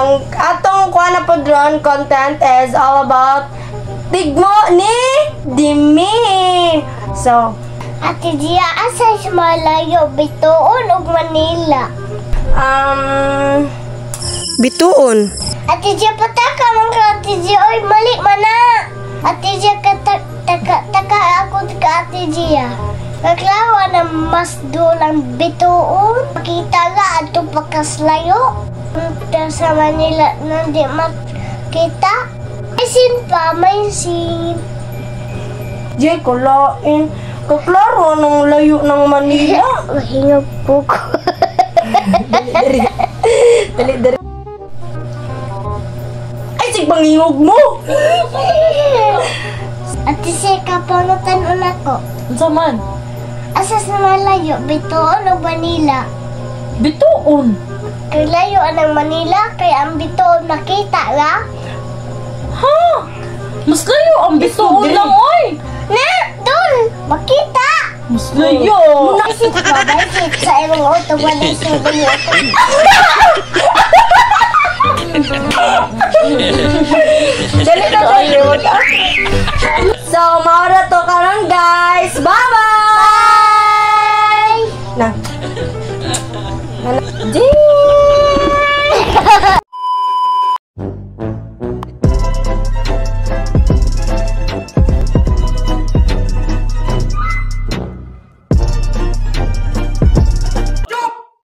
ang atong kuha na po drone content is all about tigmo ni Dimi. So, Ate Gia, asa sa malayo, Bituon o Manila? Bituon. Ate Gia, pataka man ka, Ate Gia. Oy, mali man na. Ate Gia, taka ako ka, Ate Gia. Kaklawa na mas dulang Bituon. Makita nga ato pagkaslayo. Sa Manila nandi makita. May sin pa, may sin. Jay, kulain. Kaklaro ng layo ng Manila. Mahingap po ko. Dali. Ay, sigbangingog mo! Ate Seka, panutan ko. Unsa man? Asa sa malayo, Bituon o Manila? Bituon. Kay layo ang Manila, kay ang Bituon nakita nga. Ha? Mas layo ang bituon lang, oy. Na, dun! Makita! Mas layo. Isip ba, isip sa imong auto, wala sa imong auto. Dali na tayo. So, maura to karon guys. Bye-bye! Na. Jay!